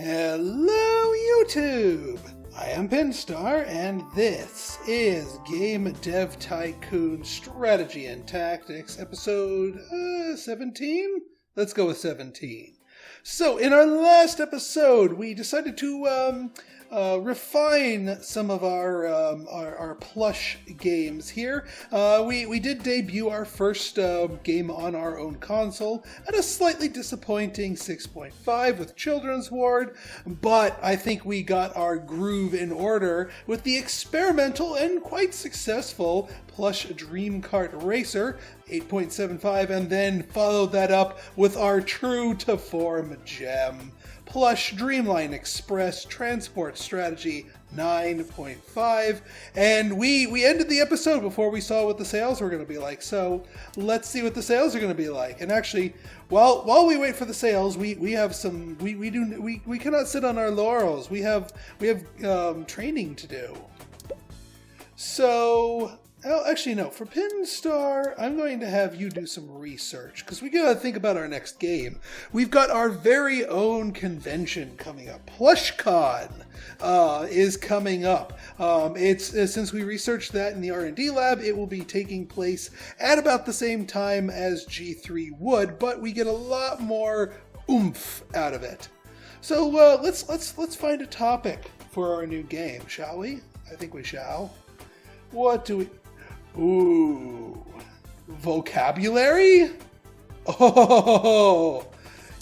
Hello YouTube! I am Pinstar and this is Game Dev Tycoon Strategy and Tactics episode 17? Let's go with 17. So in our last episode we decided to refine some of our plush games here. We did debut our first game on our own console at a slightly disappointing 6.5 with Children's Ward, but I think we got our groove in order with the experimental and quite successful Plush Dream Kart Racer 8.75, and then followed that up with our true to form gem, Plush Dreamline Express Transport Strategy 9.5, and we ended the episode before we saw what the sales were going to be like. So let's see what the sales are going to be like. And actually, while we wait for the sales, we have some we cannot sit on our laurels. We have training to do. So. Oh, actually, no. For Pinstar, I'm going to have you do some research, because we got to think about our next game. We've got our very own convention coming up. PlushCon is coming up. It's since we researched that in the R&D lab, it will be taking place at about the same time as G3 would, but we get a lot more oomph out of it. So let's find a topic for our new game, shall we? I think we shall. What do we... Ooh, vocabulary? Oh,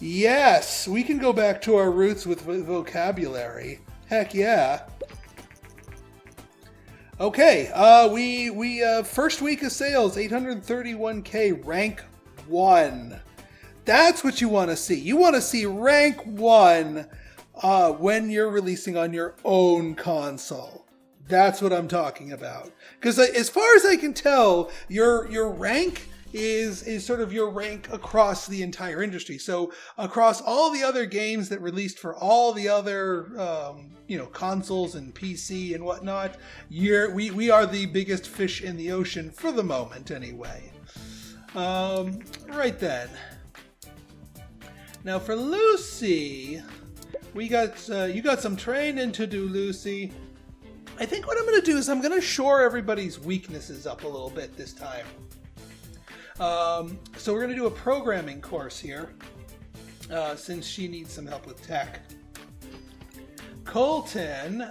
yes, we can go back to our roots with vocabulary. Heck yeah. Okay, we first week of sales, 831k, rank 1. That's what you want to see. You want to see rank 1 when you're releasing on your own console. That's what I'm talking about. Because as far as I can tell, your rank is sort of your rank across the entire industry. So across all the other games that released for all the other consoles and PC and whatnot, we are the biggest fish in the ocean for the moment, anyway. Right then. Now for Lucy, you got some training to do, Lucy. I think what I'm going to do is I'm going to shore everybody's weaknesses up a little bit this time. So we're going to do a programming course here, since she needs some help with tech. Colton,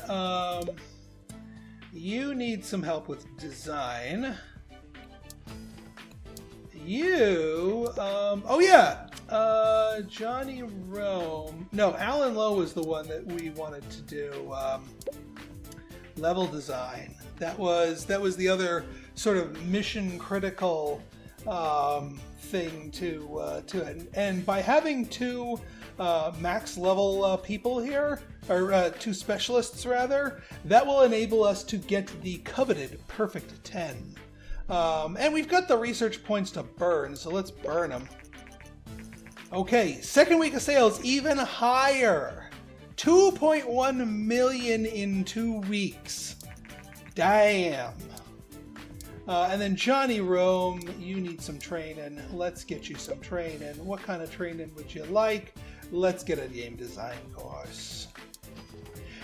you need some help with design. You, Johnny Rome. No, Alan Lowe was the one that we wanted to do. Level design. That was the other sort of mission critical thing to it. And by having two max level people here, or two specialists rather, that will enable us to get the coveted perfect 10. And we've got the research points to burn, so let's burn them. Okay, second week of sales, even higher. 2.1 million in 2 weeks. Damn. And then Johnny Rome, you need some training. Let's get you some training. What kind of training would you like? Let's get a game design course.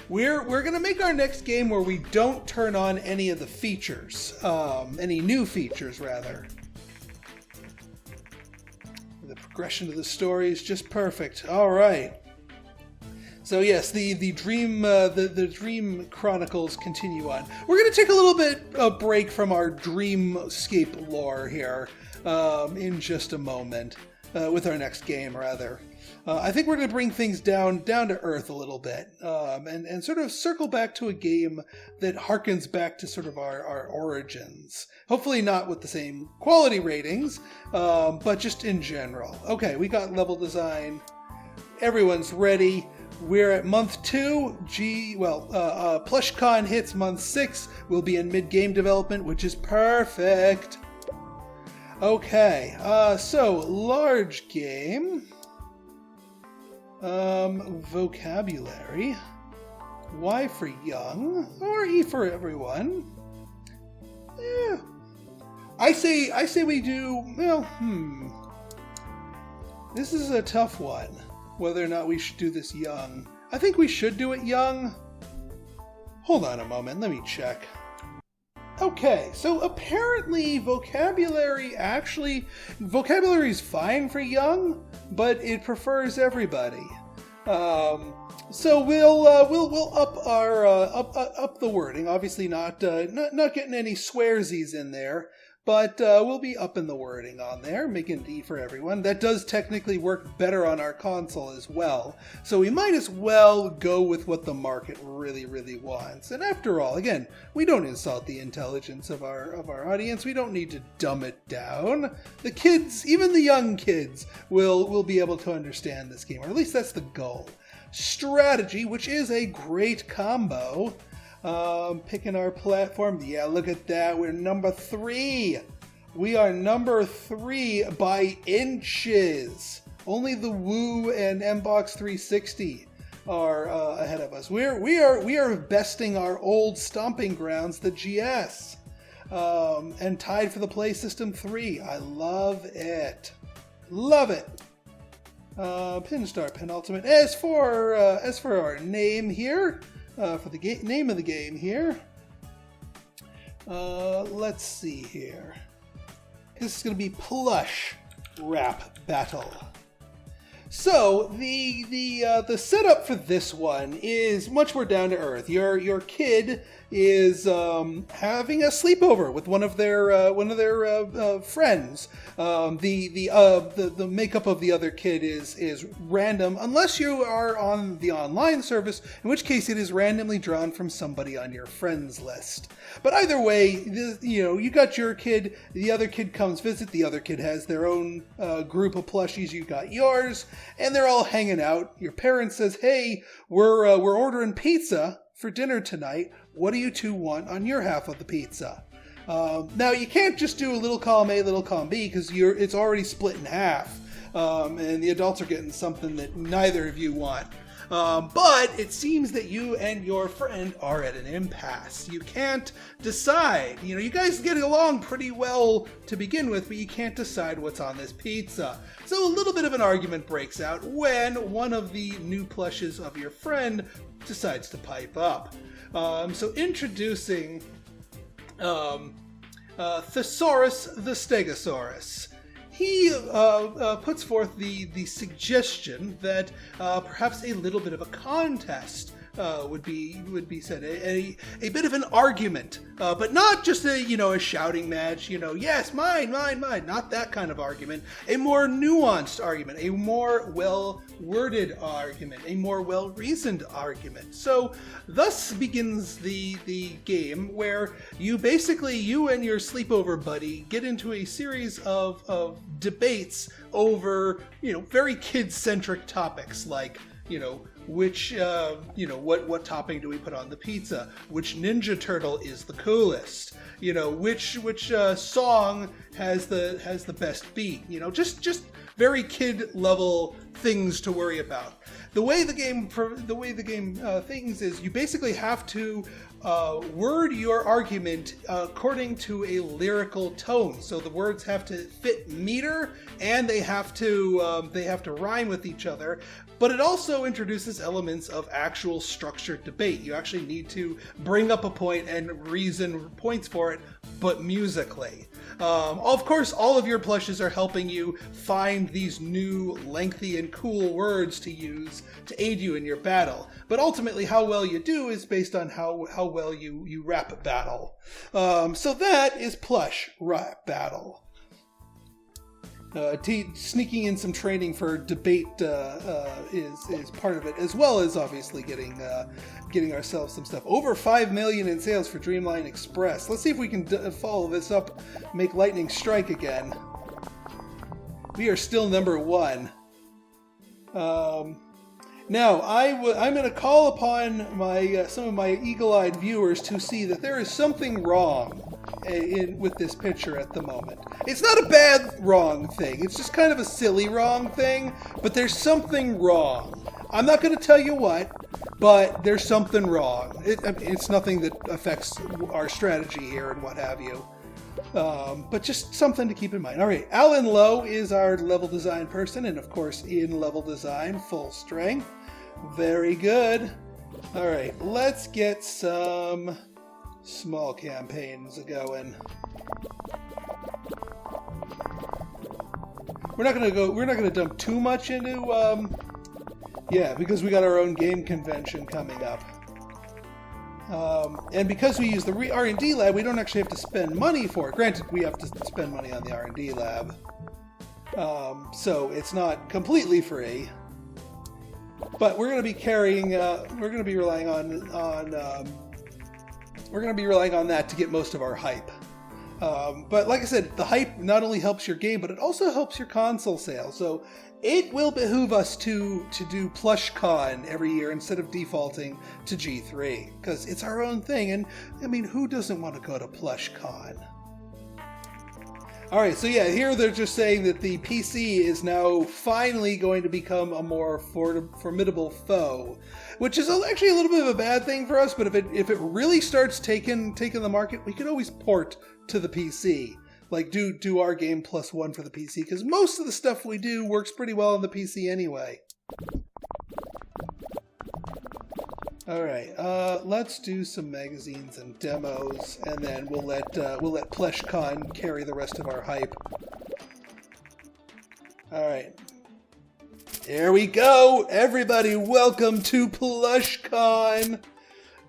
We're going to make our next game where we don't turn on any of the features. Any new features, rather. The progression of the story is just perfect. All right. So yes, the Dream Chronicles continue on. We're going to take a little bit of break from our Dreamscape lore here in just a moment, with our next game, rather. I think we're going to bring things down to earth a little bit, and sort of circle back to a game that harkens back to sort of our origins. Hopefully not with the same quality ratings, but just in general. Okay, we got level design. Everyone's ready. We're at month 2. PlushCon hits month 6. We'll be in mid-game development, which is perfect. Okay, so large game. Vocabulary. Y for young, or E for everyone. Yeah. I say we do. Well, This is a tough one. Whether or not we should do this young. I think we should do it young. Hold on a moment, let me check. Okay, so apparently vocabulary is fine for young, but it prefers everybody. So we'll up our up the wording. Obviously not getting any swearsies in there, but we'll be upping the wording on there, making it E for everyone. That does technically work better on our console as well. So we might as well go with what the market really, really wants. And after all, again, we don't insult the intelligence of our audience. We don't need to dumb it down. The kids, even the young kids, will be able to understand this game, or at least that's the goal. Strategy, which is a great combo. Picking our platform. Yeah, look at that. We're number 3. We are number 3 by inches. Only the Woo and Mbox 360 are ahead of us. We are besting our old stomping grounds, the GS, and tied for the Play System 3. I love it. Love it. Pinstar penultimate. As for our name here. For the name of the game here, let's see here. This is going to be Plush Rap Battle. So the setup for this one is much more down to earth. Your kid is having a sleepover with one of their friends. The makeup of the other kid is random, unless you are on the online service, in which case it is randomly drawn from somebody on your friends list. But either way, you got your kid, the other kid comes visit, the other kid has their own group of plushies, you got yours, and they're all hanging out. Your parent says, "Hey, we're ordering pizza for dinner tonight. What do you two want on your half of the pizza?" Now, you can't just do a little column A, little column B, because it's already split in half, and the adults are getting something that neither of you want. But it seems that you and your friend are at an impasse. You can't decide. You guys get along pretty well to begin with, but you can't decide what's on this pizza. So a little bit of an argument breaks out when one of the new plushes of your friend decides to pipe up. So introducing Thesaurus the Stegosaurus. He puts forth the suggestion that perhaps a little bit of a contest would be said, a bit of an argument, but not just a shouting match. Yes, mine, not that kind of argument. A more nuanced argument, a more well-worded argument, a more well-reasoned argument. So thus begins the game, where you and your sleepover buddy get into a series of debates over very kid-centric topics, like which what topping do we put on the pizza? Which Ninja Turtle is the coolest? Which song has the best beat? Just very kid level things to worry about. The way the game things is, you basically have to word your argument according to a lyrical tone. So the words have to fit meter, and they have to rhyme with each other. But it also introduces elements of actual structured debate. You actually need to bring up a point and reason points for it, but musically. Of course, all of your plushes are helping you find these new, lengthy, and cool words to use to aid you in your battle. But ultimately, how well you do is based on how well you rap battle. So that is Plush Rap Battle. Sneaking in some training for debate is part of it, as well as obviously getting ourselves some stuff. Over 5 million in sales for Dreamline Express. Let's see if we can follow this up, make lightning strike again. We are still number 1. Now, I'm going to call upon some of my eagle-eyed viewers to see that there is something wrong with this picture at the moment. It's not a bad wrong thing. It's just kind of a silly wrong thing, but there's something wrong. I'm not going to tell you what, but there's something wrong. It's nothing that affects our strategy here and what have you. But just something to keep in mind. All right, Alan Lowe is our level design person, and of course in level design, full strength. Very good. All right, let's get some small campaigns going. We're not gonna dump too much into yeah, because we got our own game convention coming up. And because we use the R&D lab, we don't actually have to spend money for it. Granted, we have to spend money on the R&D lab. So it's not completely free. But we're going to be carrying, we're going to be relying on that to get most of our hype. But like I said, the hype not only helps your game, but it also helps your console sales. So it will behoove us to do PlushCon every year instead of defaulting to G3, because it's our own thing. And I mean, who doesn't want to go to PlushCon? All right, so yeah, here they're just saying that the PC is now finally going to become a more formidable foe, which is actually a little bit of a bad thing for us. But if it really starts taking the market, we could always port to the PC, like do our game +1 for the PC, because most of the stuff we do works pretty well on the PC anyway. All right, let's do some magazines and demos, and then we'll let PlushCon carry the rest of our hype. All right, here we go, everybody! Welcome to PlushCon.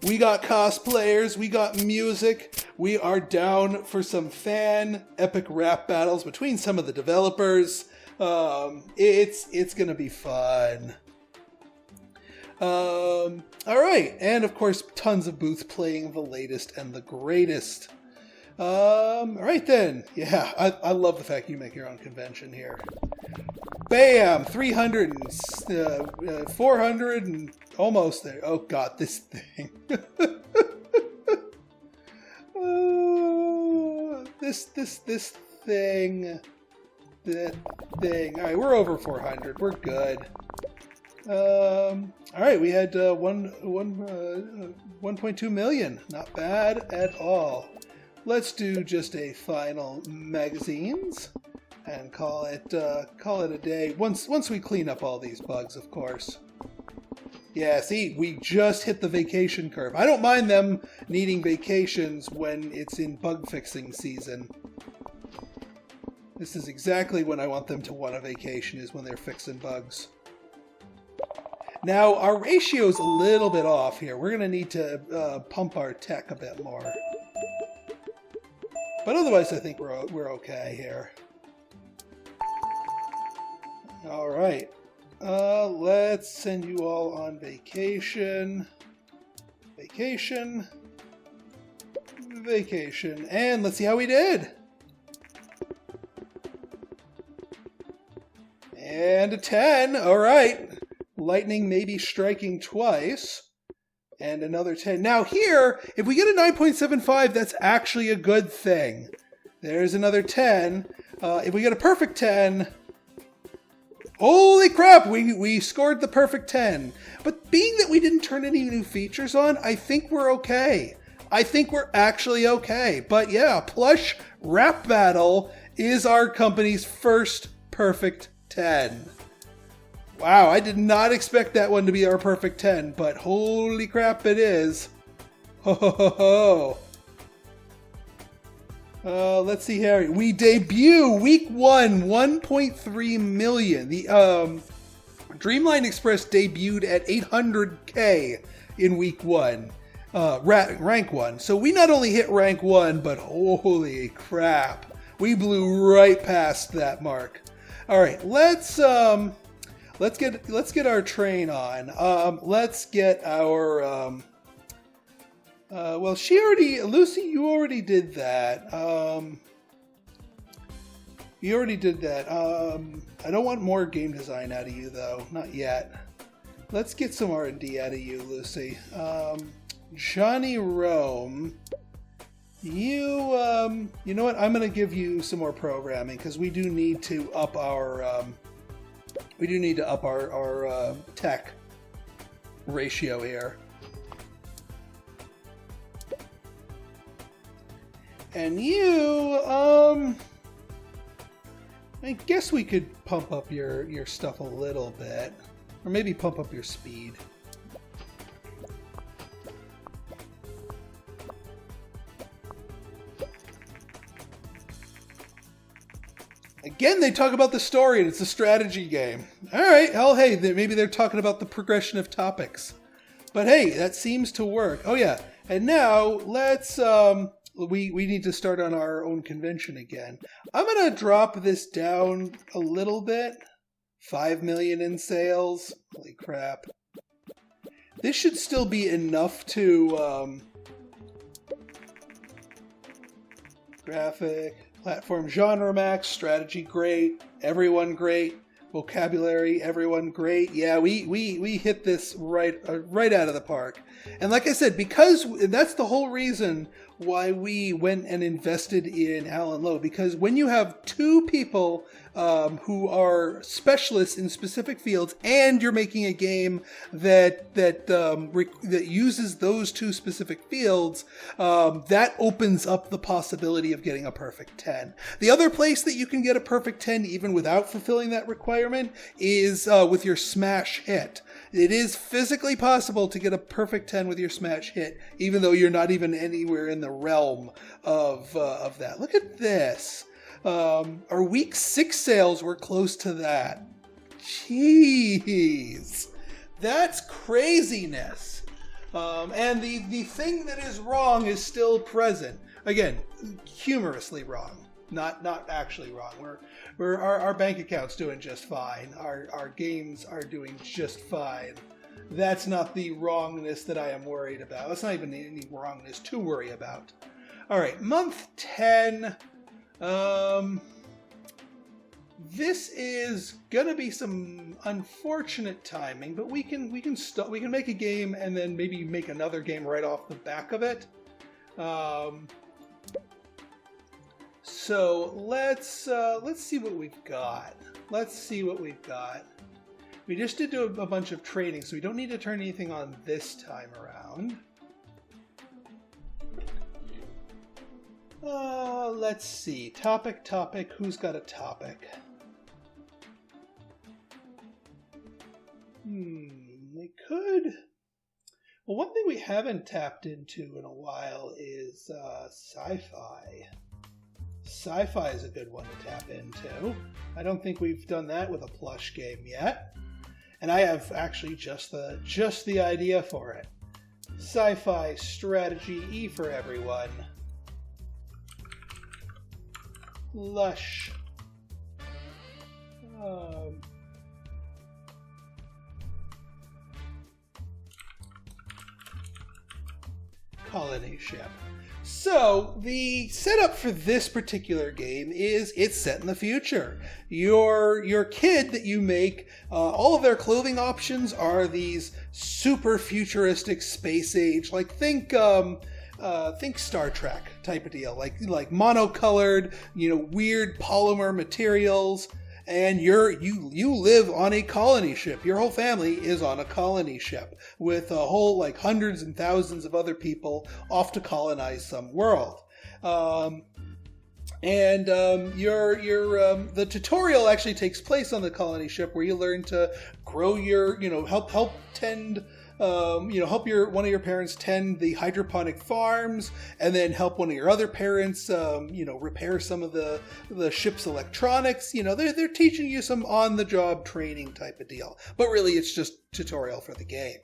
We got cosplayers, we got music, we are down for some fan epic rap battles between some of the developers. It's gonna be fun. All right, and of course, tons of booths playing the latest and the greatest. All right then, yeah, I love the fact you make your own convention here. Bam, 300 and 400 and almost there. Oh God, this thing. This thing. That thing. All right, we're over 400. We're good. All right, we had 1.2 million. Not bad at all. Let's do just a final magazines and call it a day. Once we clean up all these bugs, of course. Yeah, see, we just hit the vacation curve. I don't mind them needing vacations when it's in bug fixing season. This is exactly when I want them to want a vacation, is when they're fixing bugs. Now, our ratio's a little bit off here. We're going to need to pump our tech a bit more. But otherwise, I think we're okay here. All right. Let's send you all on vacation. Vacation. Vacation. And let's see how we did. And a 10. All right. Lightning maybe striking twice. And another 10. Now here, if we get a 9.75, that's actually a good thing. There's another 10. If we get a perfect 10... Holy crap, we scored the perfect 10. But being that we didn't turn any new features on, I think we're okay. I think we're actually okay. But yeah, Plush Rap Battle is our company's first perfect 10. Wow, I did not expect that one to be our perfect 10, but holy crap, it is. Ho ho ho ho. Let's see here. We debut week 1, 1.3 million. The Dreamline Express debuted at 800K in week 1, rank 1. So we not only hit rank 1, but holy crap, we blew right past that mark. All right, let's get our train on. Let's get our well, Lucy, you already did that. You already did that. I don't want more game design out of you, though. Not yet. Let's get some R&D out of you, Lucy. Johnny Rome, you know what? I'm going to give you some more programming, because we do need to up our tech ratio here. And you, I guess we could pump up your stuff a little bit. Or maybe pump up your speed. Again, they talk about the story, and it's a strategy game. All right, hell, hey, maybe they're talking about the progression of topics. But hey, that seems to work. Oh yeah, and now let's, we need to start on our own convention again. I'm going to drop this down a little bit. 5 million in sales. Holy crap. This should still be enough to, graphic, platform, genre max, strategy great, everyone great, vocabulary, everyone great. Yeah, we hit this right out of the park. And like I said, because that's the whole reason why we went and invested in Alan Lowe, because when you have two people who are specialists in specific fields, and you're making a game that uses those two specific fields, that opens up the possibility of getting a perfect 10. The other place that you can get a perfect 10 even without fulfilling that requirement is with your smash hit. It is physically possible to get a perfect 10 with your smash hit, even though you're not even anywhere in the realm of that. Look at this. Our week 6 sales were close to that. Jeez. That's craziness. And the thing that is wrong is still present. Again, humorously wrong. Not actually wrong. Our bank account's doing just fine. Our games are doing just fine. That's not the wrongness that I am worried about. That's not even any wrongness to worry about. All right, month 10. This is gonna be some unfortunate timing, but we can make a game and then maybe make another game right off the back of it. So let's see what we've got. We just did do a bunch of training, so we don't need to turn anything on this time around. Let's see. Topic. Who's got a topic? They could. Well, one thing we haven't tapped into in a while is sci-fi. Sci-fi is a good one to tap into. I don't think we've done that with a plush game yet. And I have actually just the idea for it. Sci-fi strategy E for everyone. PLUSH. Colony ship. So, the setup for this particular game is it's set in the future. Your kid that you make, all of their clothing options are these super futuristic space age, like think Star Trek type of deal, like monocolored, weird polymer materials. And you live on a colony ship. Your whole family is on a colony ship with a whole hundreds and thousands of other people off to colonize some world. The tutorial actually takes place on the colony ship, where you learn to grow your, help tend. Help one of your parents tend the hydroponic farms, and then help one of your other parents, repair some of the ship's electronics. They're teaching you some on-the-job training type of deal. But really, it's just tutorial for the game.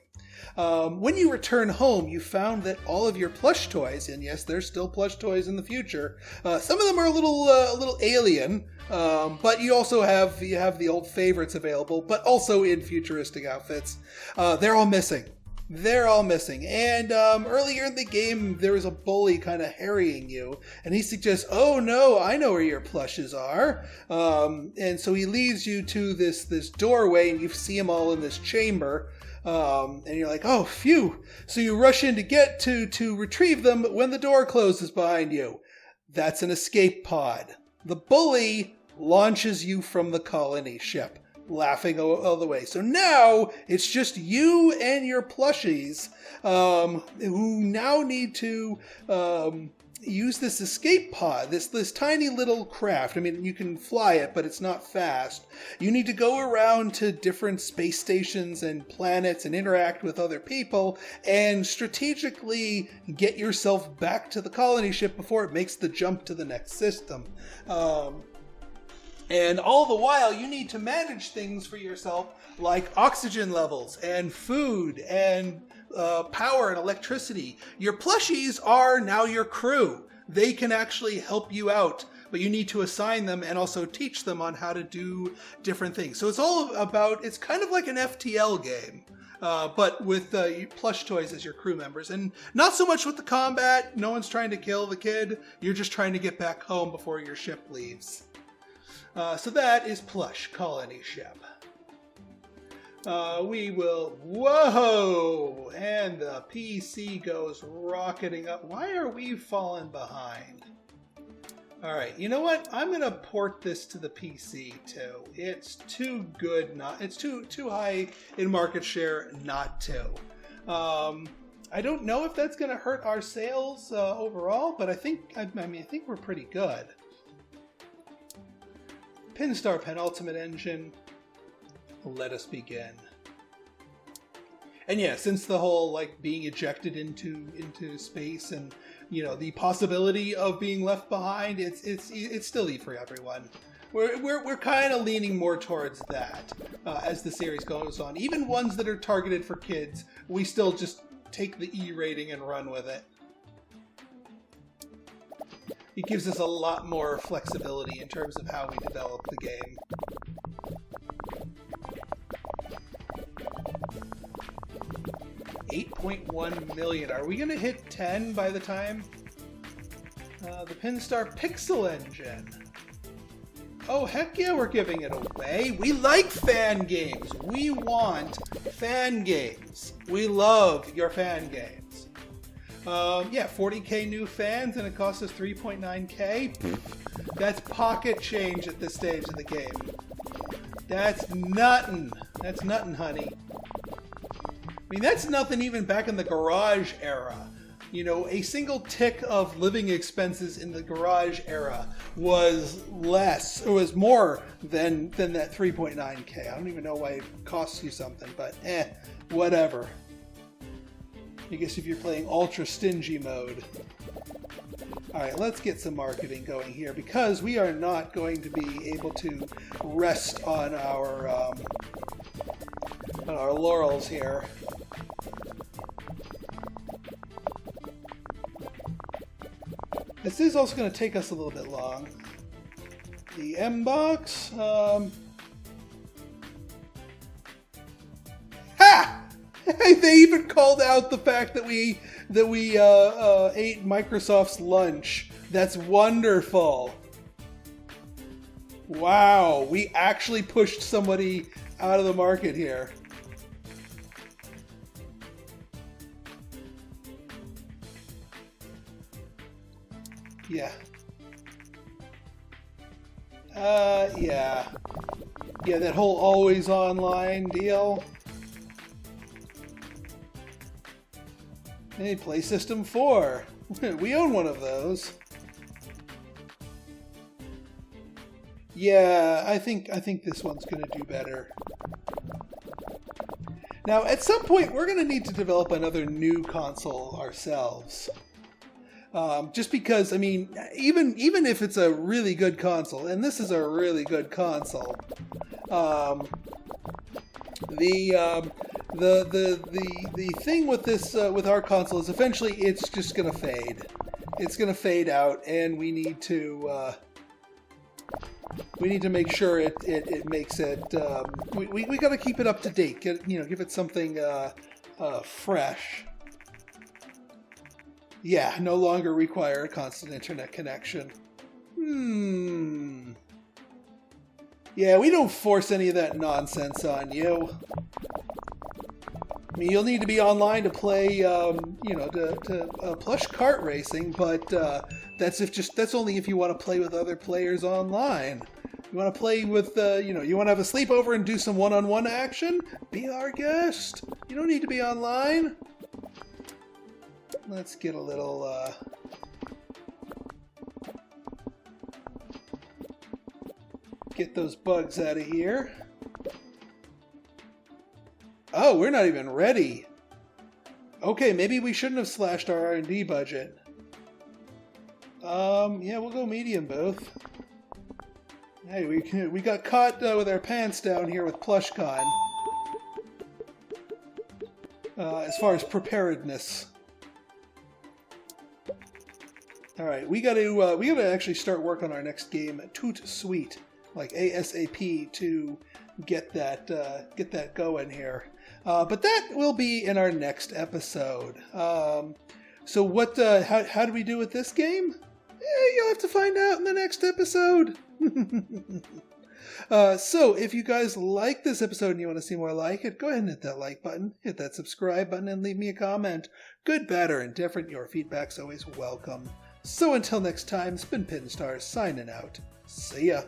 When you return home, you found that all of your plush toys, and yes, there's still plush toys in the future. Some of them are a little alien, but you also have the old favorites available, but also in futuristic outfits. They're all missing. And earlier in the game, there was a bully kind of harrying you, and he suggests, "Oh no, I know where your plushes are." And so he leads you to this doorway, and you see them all in this chamber. And you're like, "Oh, phew." So you rush in to get to retrieve them, but when the door closes behind you, that's an escape pod. The bully launches you from the colony ship, laughing all the way. So now it's just you and your plushies, who now need to use this escape pod, this tiny little craft. I mean, you can fly it, but it's not fast. You need to go around to different space stations and planets and interact with other people and strategically get yourself back to the colony ship before it makes the jump to the next system. And all the while, you need to manage things for yourself like oxygen levels and food and power and electricity. Your plushies are now your crew. They can actually help you out, but you need to assign them and also teach them on how to do different things. So it's all about, it's kind of like an FTL game, but with plush toys as your crew members. And not so much with the combat. No one's trying to kill the kid. You're just trying to get back home before your ship leaves. So that is Plush Colony Ship. We will, whoa, and the PC goes rocketing up. Why are we falling behind? All right, you know what? I'm gonna port this to the PC too. It's too good, it's too high in market share not to. I don't know if that's gonna hurt our sales overall, but I think we're pretty good. Pinstar penultimate engine. Let us begin. And yeah, since the whole like being ejected into space and the possibility of being left behind, it's still E for everyone. We're kind of leaning more towards that as the series goes on. Even ones that are targeted for kids, we still just take the E rating and run with it. It gives us a lot more flexibility in terms of how we develop the game. $8.1 million. Are we going to hit 10 by the time? The Pinstar Pixel Engine. Oh, heck yeah, we're giving it away. We like fan games. We want fan games. We love your fan games. Yeah, 40k new fans, and it costs us 3.9k. That's pocket change at this stage of the game. That's nuttin'. That's nuttin', honey. I mean, that's nothing even back in the garage era. A single tick of living expenses in the garage era was more than that 3.9k. I don't even know why it costs you something, but whatever. I guess if you're playing ultra stingy mode. Alright, let's get some marketing going here, because we are not going to be able to rest on our laurels here. This is also going to take us a little bit long. The M-Box, ha! They even called out the fact that we ate Microsoft's lunch. That's wonderful. Wow, we actually pushed somebody out of the market here. Yeah. Yeah, that whole always online deal. Hey, Play System 4. We own one of those. Yeah, I think this one's going to do better. Now, at some point, we're going to need to develop another new console ourselves. Just because, I mean, even if it's a really good console, and this is a really good console, the thing with this with our console is eventually it's just gonna fade. It's gonna fade out, and we need to make sure it makes it. We got to keep it up to date. Give it something fresh. Yeah, no longer require a constant internet connection. Yeah, we don't force any of that nonsense on you. I mean, you'll need to be online to play, plush kart racing, but that's only if you want to play with other players online. You want to play with, you want to have a sleepover and do some one-on-one action? Be our guest. You don't need to be online. Let's get a little get those bugs out of here. Oh, we're not even ready. Okay, maybe we shouldn't have slashed our R&D budget. Yeah, we'll go medium both. Hey, we got caught with our pants down here with PlushCon. As far as preparedness. Alright, we gotta actually start work on our next game, Toot Sweet, like ASAP, to get that going here. But that will be in our next episode. So what? How do we do with this game? You'll have to find out in the next episode. So if you guys like this episode and you want to see more like it, go ahead and hit that like button, hit that subscribe button, and leave me a comment. Good, bad, or indifferent, your feedback's always welcome. So until next time, it's been Pinstar signing out. See ya.